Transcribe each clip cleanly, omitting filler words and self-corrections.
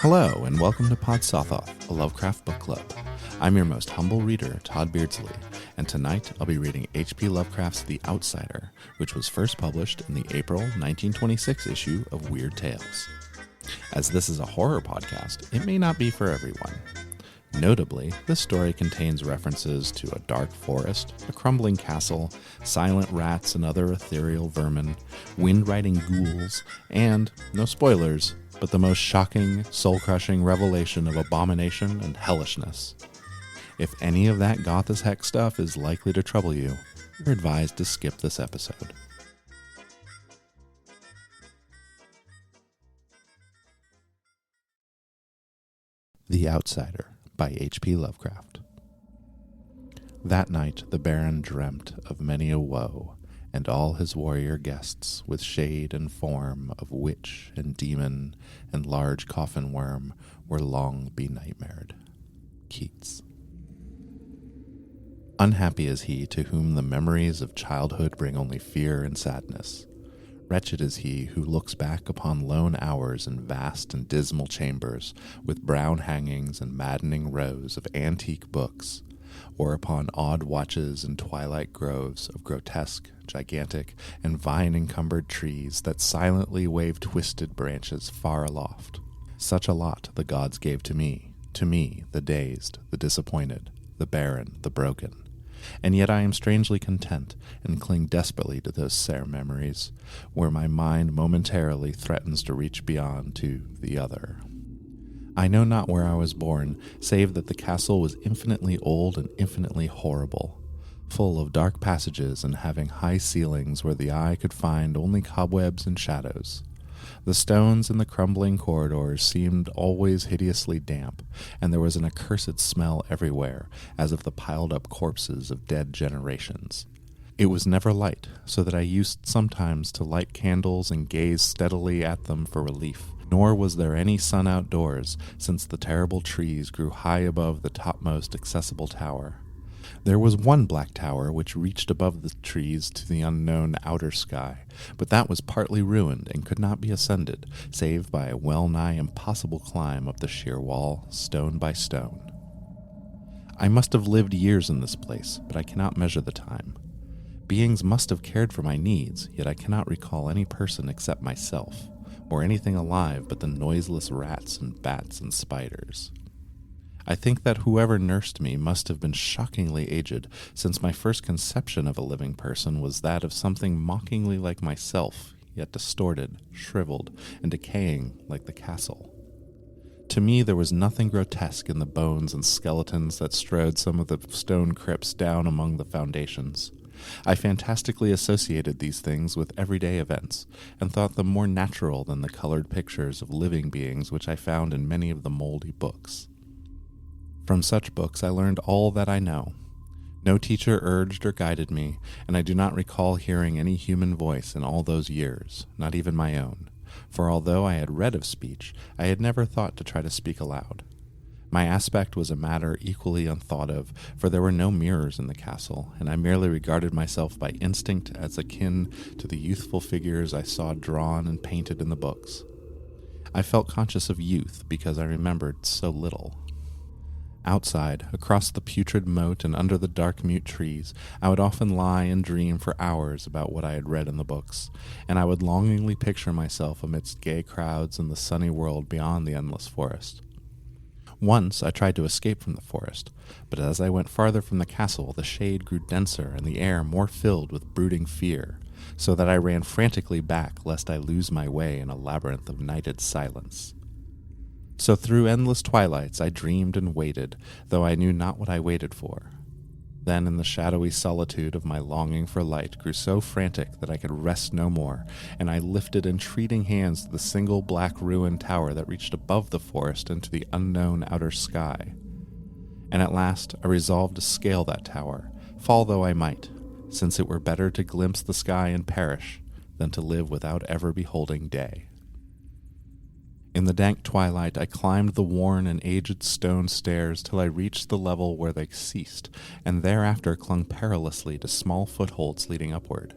Hello, and welcome to Pod Sothoth, a Lovecraft book club. I'm your most humble reader, Todd Beardsley, and tonight I'll be reading HP Lovecraft's The Outsider, which was first published in the April 1926 issue of Weird Tales. As this is a horror podcast, it may not be for everyone. Notably, this story contains references to a dark forest, a crumbling castle, silent rats and other ethereal vermin, wind-riding ghouls, and, no spoilers, but the most shocking, soul-crushing revelation of abomination and hellishness. If any of that goth as heck stuff is likely to trouble you, you're advised to skip this episode. The Outsider by HP Lovecraft. That night the Baron dreamt of many a woe, and all his warrior guests, with shade and form of witch and demon and large coffin worm, were long benightmared. Keats. Unhappy is he to whom the memories of childhood bring only fear and sadness. Wretched is he who looks back upon lone hours in vast and dismal chambers, with brown hangings and maddening rows of antique books, or upon odd watches in twilight groves of grotesque, gigantic, and vine-encumbered trees that silently wave twisted branches far aloft. Such a lot the gods gave to me, the dazed, the disappointed, the barren, the broken. And yet I am strangely content, and cling desperately to those sere memories, where my mind momentarily threatens to reach beyond to the other. I know not where I was born, save that the castle was infinitely old and infinitely horrible, full of dark passages and having high ceilings where the eye could find only cobwebs and shadows. The stones in the crumbling corridors seemed always hideously damp, and there was an accursed smell everywhere, as of the piled-up corpses of dead generations. It was never light, so that I used sometimes to light candles and gaze steadily at them for relief. Nor was there any sun outdoors, since the terrible trees grew high above the topmost accessible tower. There was one black tower which reached above the trees to the unknown outer sky, but that was partly ruined and could not be ascended, save by a well-nigh impossible climb up the sheer wall, stone by stone. I must have lived years in this place, but I cannot measure the time. Beings must have cared for my needs, yet I cannot recall any person except myself, or anything alive but the noiseless rats and bats and spiders. I think that whoever nursed me must have been shockingly aged, since my first conception of a living person was that of something mockingly like myself, yet distorted, shriveled, and decaying like the castle. To me there was nothing grotesque in the bones and skeletons that strewed some of the stone crypts down among the foundations. I fantastically associated these things with everyday events, and thought them more natural than the colored pictures of living beings which I found in many of the moldy books. From such books I learned all that I know. No teacher urged or guided me, and I do not recall hearing any human voice in all those years, not even my own, for although I had read of speech, I had never thought to try to speak aloud. My aspect was a matter equally unthought of, for there were no mirrors in the castle, and I merely regarded myself by instinct as akin to the youthful figures I saw drawn and painted in the books. I felt conscious of youth because I remembered so little. Outside, across the putrid moat and under the dark mute trees, I would often lie and dream for hours about what I had read in the books, and I would longingly picture myself amidst gay crowds in the sunny world beyond the endless forest. Once I tried to escape from the forest, but as I went farther from the castle, the shade grew denser and the air more filled with brooding fear, so that I ran frantically back lest I lose my way in a labyrinth of nighted silence. So through endless twilights I dreamed and waited, though I knew not what I waited for. Then in the shadowy solitude of my longing for light grew so frantic that I could rest no more, and I lifted entreating hands to the single black ruined tower that reached above the forest into the unknown outer sky. And at last I resolved to scale that tower, fall though I might, since it were better to glimpse the sky and perish than to live without ever beholding day. In the dank twilight I climbed the worn and aged stone stairs till I reached the level where they ceased, and thereafter clung perilously to small footholds leading upward.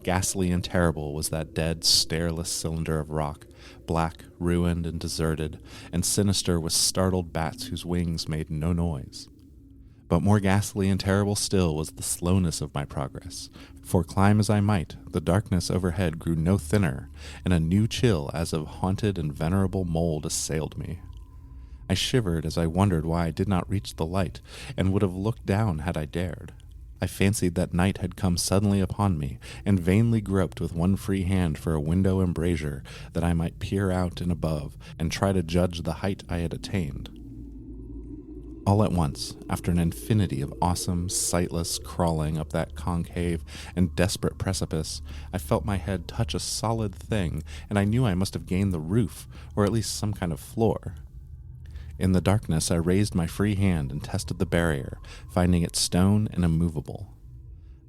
Ghastly and terrible was that dead, stareless cylinder of rock, black, ruined, and deserted, and sinister with startled bats whose wings made no noise. But more ghastly and terrible still was the slowness of my progress, for climb as I might, the darkness overhead grew no thinner, and a new chill as of haunted and venerable mold assailed me. I shivered as I wondered why I did not reach the light, and would have looked down had I dared. I fancied that night had come suddenly upon me, and vainly groped with one free hand for a window embrasure that I might peer out and above, and try to judge the height I had attained. All at once, after an infinity of awesome, sightless crawling up that concave and desperate precipice, I felt my head touch a solid thing, and I knew I must have gained the roof, or at least some kind of floor. In the darkness, I raised my free hand and tested the barrier, finding it stone and immovable.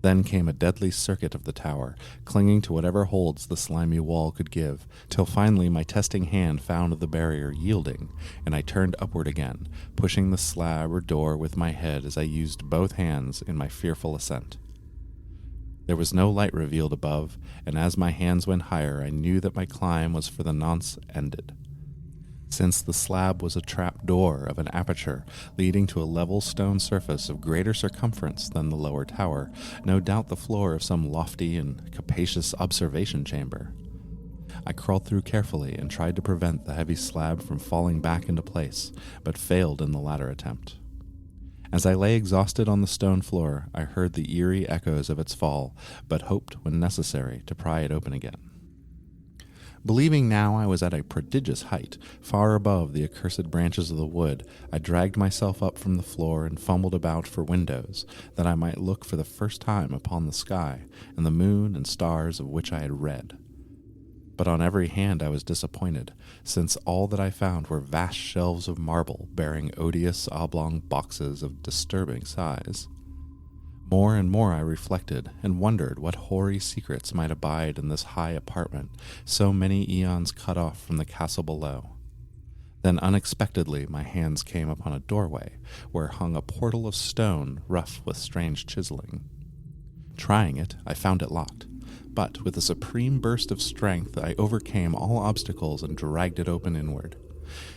Then came a deadly circuit of the tower, clinging to whatever holds the slimy wall could give, till finally my testing hand found the barrier yielding, and I turned upward again, pushing the slab or door with my head as I used both hands in my fearful ascent. There was no light revealed above, and as my hands went higher, I knew that my climb was for the nonce ended. Since the slab was a trap door of an aperture leading to a level stone surface of greater circumference than the lower tower, no doubt the floor of some lofty and capacious observation chamber. I crawled through carefully and tried to prevent the heavy slab from falling back into place, but failed in the latter attempt. As I lay exhausted on the stone floor, I heard the eerie echoes of its fall, but hoped, when necessary, to pry it open again. Believing now I was at a prodigious height, far above the accursed branches of the wood, I dragged myself up from the floor and fumbled about for windows, that I might look for the first time upon the sky and the moon and stars of which I had read. But on every hand I was disappointed, since all that I found were vast shelves of marble bearing odious oblong boxes of disturbing size. More and more I reflected, and wondered what hoary secrets might abide in this high apartment, so many eons cut off from the castle below. Then unexpectedly my hands came upon a doorway, where hung a portal of stone rough with strange chiseling. Trying it, I found it locked, but with a supreme burst of strength I overcame all obstacles and dragged it open inward.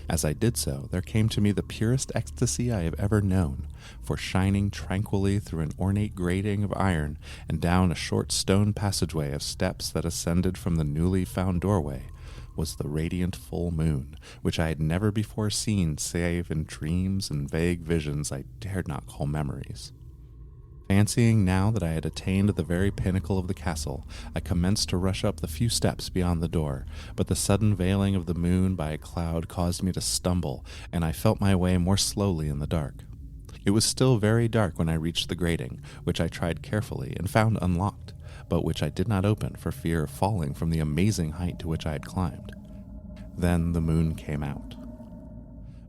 As I did so, there came to me the purest ecstasy I have ever known, for shining tranquilly through an ornate grating of iron and down a short stone passageway of steps that ascended from the newly found doorway was the radiant full moon, which I had never before seen save in dreams and vague visions I dared not call memories. Fancying now that I had attained the very pinnacle of the castle, I commenced to rush up the few steps beyond the door, but the sudden veiling of the moon by a cloud caused me to stumble, and I felt my way more slowly in the dark. It was still very dark when I reached the grating, which I tried carefully and found unlocked, but which I did not open for fear of falling from the amazing height to which I had climbed. Then the moon came out.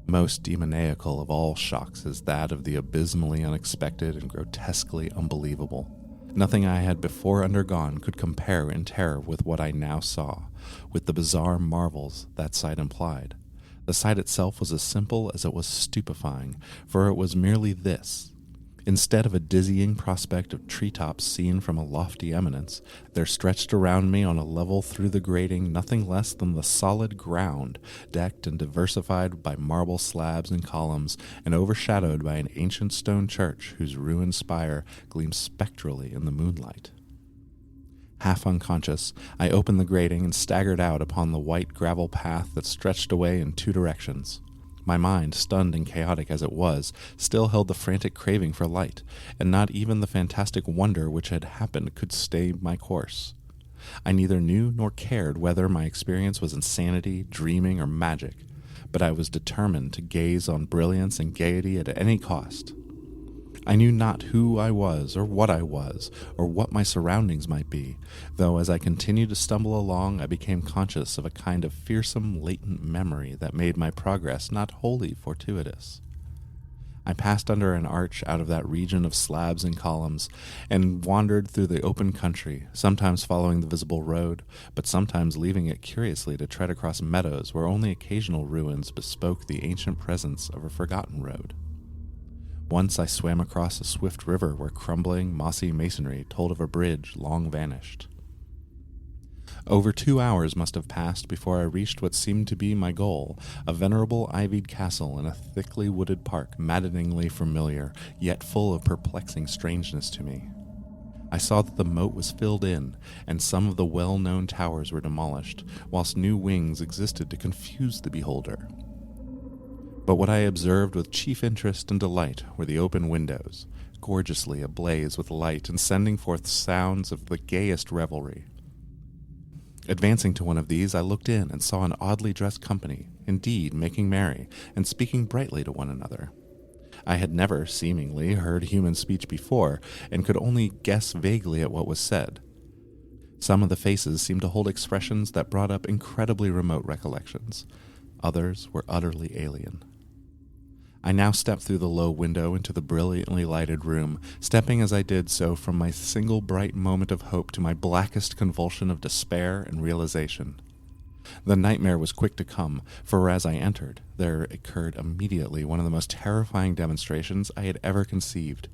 Most demoniacal of all shocks is that of the abysmally unexpected and grotesquely unbelievable. Nothing I had before undergone could compare in terror with what I now saw, with the bizarre marvels that sight implied. The sight itself was as simple as it was stupefying, for it was merely this. Instead of a dizzying prospect of treetops seen from a lofty eminence, there stretched around me on a level through the grating nothing less than the solid ground, decked and diversified by marble slabs and columns, and overshadowed by an ancient stone church whose ruined spire gleamed spectrally in the moonlight. Half unconscious, I opened the grating and staggered out upon the white gravel path that stretched away in two directions. My mind, stunned and chaotic as it was, still held the frantic craving for light, and not even the fantastic wonder which had happened could stay my course. I neither knew nor cared whether my experience was insanity, dreaming, or magic, but I was determined to gaze on brilliance and gaiety at any cost. I knew not who I was, or what my surroundings might be, though as I continued to stumble along I became conscious of a kind of fearsome latent memory that made my progress not wholly fortuitous. I passed under an arch out of that region of slabs and columns, and wandered through the open country, sometimes following the visible road, but sometimes leaving it curiously to tread across meadows where only occasional ruins bespoke the ancient presence of a forgotten road. Once I swam across a swift river where crumbling, mossy masonry told of a bridge long vanished. Over 2 hours must have passed before I reached what seemed to be my goal, a venerable ivied castle in a thickly wooded park, maddeningly familiar, yet full of perplexing strangeness to me. I saw that the moat was filled in, and some of the well-known towers were demolished, whilst new wings existed to confuse the beholder. But what I observed with chief interest and delight were the open windows, gorgeously ablaze with light and sending forth sounds of the gayest revelry. Advancing to one of these, I looked in and saw an oddly dressed company, indeed making merry, and speaking brightly to one another. I had never, seemingly, heard human speech before, and could only guess vaguely at what was said. Some of the faces seemed to hold expressions that brought up incredibly remote recollections. Others were utterly alien. I now stepped through the low window into the brilliantly lighted room, stepping as I did so from my single bright moment of hope to my blackest convulsion of despair and realization. The nightmare was quick to come, for as I entered, there occurred immediately one of the most terrifying demonstrations I had ever conceived.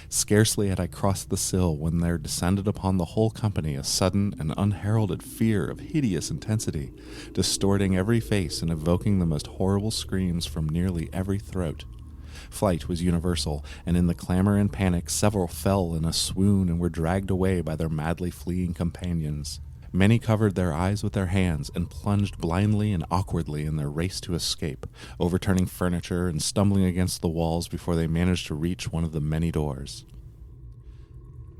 Scarcely had I crossed the sill when there descended upon the whole company a sudden and unheralded fear of hideous intensity, distorting every face and evoking the most horrible screams from nearly every throat. Flight was universal, and in the clamor and panic several fell in a swoon and were dragged away by their madly fleeing companions. Many covered their eyes with their hands and plunged blindly and awkwardly in their race to escape, overturning furniture and stumbling against the walls before they managed to reach one of the many doors.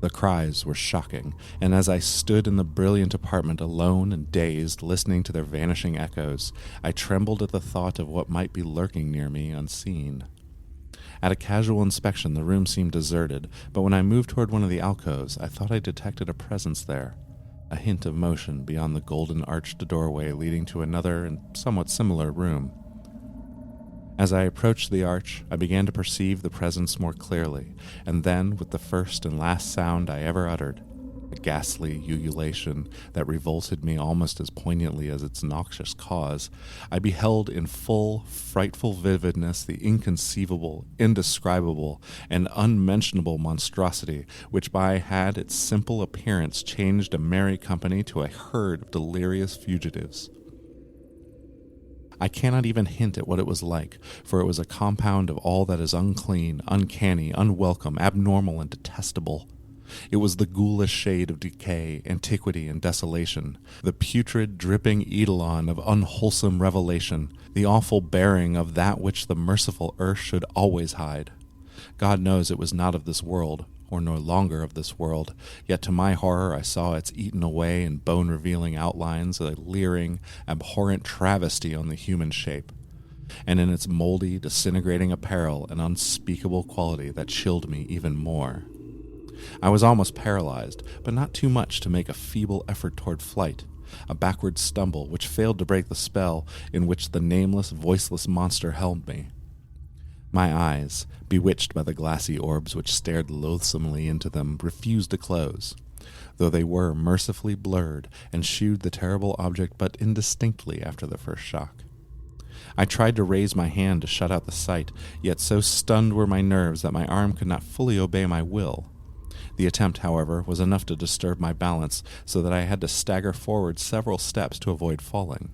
The cries were shocking, and as I stood in the brilliant apartment alone and dazed, listening to their vanishing echoes, I trembled at the thought of what might be lurking near me unseen. At a casual inspection, the room seemed deserted, but when I moved toward one of the alcoves, I thought I detected a presence there. A hint of motion beyond the golden arched doorway leading to another and somewhat similar room. As I approached the arch, I began to perceive the presence more clearly, and then, with the first and last sound I ever uttered, a ghastly ululation that revolted me almost as poignantly as its noxious cause, I beheld in full, frightful vividness the inconceivable, indescribable, and unmentionable monstrosity which by had its simple appearance changed a merry company to a herd of delirious fugitives. I cannot even hint at what it was like, for it was a compound of all that is unclean, uncanny, unwelcome, abnormal, and detestable. It was the ghoulish shade of decay, antiquity, and desolation, the putrid, dripping eidolon of unwholesome revelation, the awful bearing of that which the merciful earth should always hide. God knows it was not of this world, or no longer of this world, yet to my horror I saw its eaten away and bone-revealing outlines a leering, abhorrent travesty on the human shape, and in its moldy, disintegrating apparel an unspeakable quality that chilled me even more. I was almost paralyzed, but not too much to make a feeble effort toward flight, a backward stumble which failed to break the spell in which the nameless, voiceless monster held me. My eyes, bewitched by the glassy orbs which stared loathsomely into them, refused to close, though they were mercifully blurred and shewed the terrible object but indistinctly after the first shock. I tried to raise my hand to shut out the sight, yet so stunned were my nerves that my arm could not fully obey my will. The attempt, however, was enough to disturb my balance, so that I had to stagger forward several steps to avoid falling.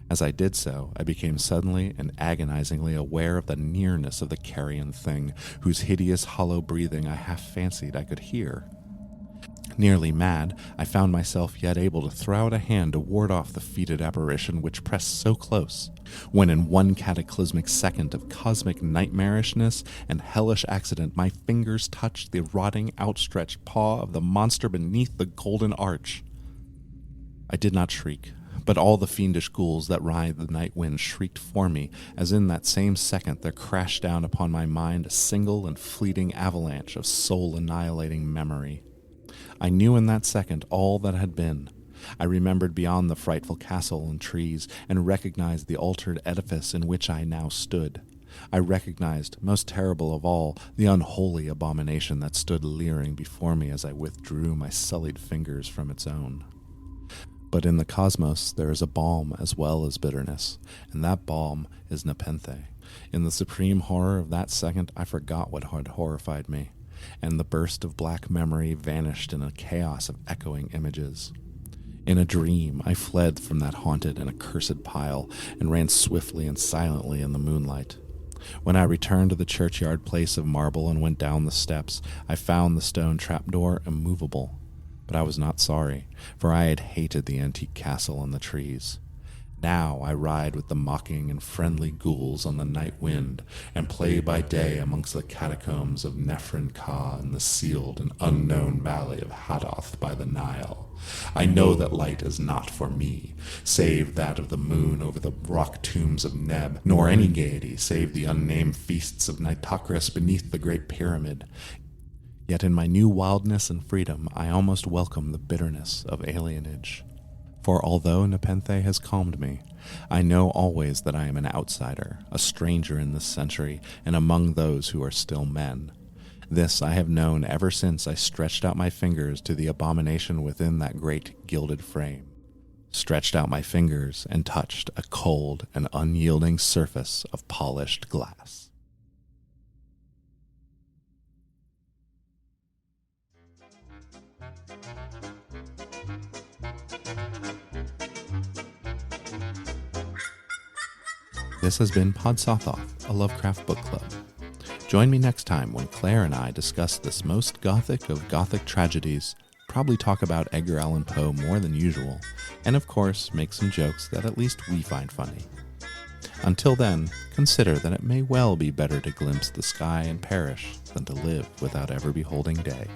As I did so, I became suddenly and agonizingly aware of the nearness of the carrion thing, whose hideous hollow breathing I half fancied I could hear. Nearly mad, I found myself yet able to throw out a hand to ward off the fetid apparition which pressed so close, when in one cataclysmic second of cosmic nightmarishness and hellish accident my fingers touched the rotting, outstretched paw of the monster beneath the golden arch. I did not shriek, but all the fiendish ghouls that ride the night wind shrieked for me, as in that same second there crashed down upon my mind a single and fleeting avalanche of soul-annihilating memory. I knew in that second all that had been. I remembered beyond the frightful castle and trees, and recognized the altered edifice in which I now stood. I recognized, most terrible of all, the unholy abomination that stood leering before me as I withdrew my sullied fingers from its own. But in the cosmos there is a balm as well as bitterness, and that balm is nepenthe. In the supreme horror of that second I forgot what had horrified me, and the burst of black memory vanished in a chaos of echoing images. In a dream, I fled from that haunted and accursed pile and ran swiftly and silently in the moonlight. When I returned to the churchyard place of marble and went down the steps, I found the stone trapdoor immovable. But I was not sorry, for I had hated the antique castle and the trees. Now I ride with the mocking and friendly ghouls on the night wind, and play by day amongst the catacombs of Nephrin Ka in the sealed and unknown valley of Hadoth by the Nile. I know that light is not for me, save that of the moon over the rock tombs of Neb, nor any gaiety save the unnamed feasts of Nitocris beneath the great pyramid. Yet in my new wildness and freedom, I almost welcome the bitterness of alienage. For although Nepenthe has calmed me, I know always that I am an outsider, a stranger in this century, and among those who are still men. This I have known ever since I stretched out my fingers to the abomination within that great gilded frame. Stretched out my fingers and touched a cold and unyielding surface of polished glass. This has been Podsothoth, a Lovecraft book club. Join me next time when Claire and I discuss this most gothic of gothic tragedies, probably talk about Edgar Allan Poe more than usual, and of course make some jokes that at least we find funny. Until then, consider that it may well be better to glimpse the sky and perish than to live without ever beholding day.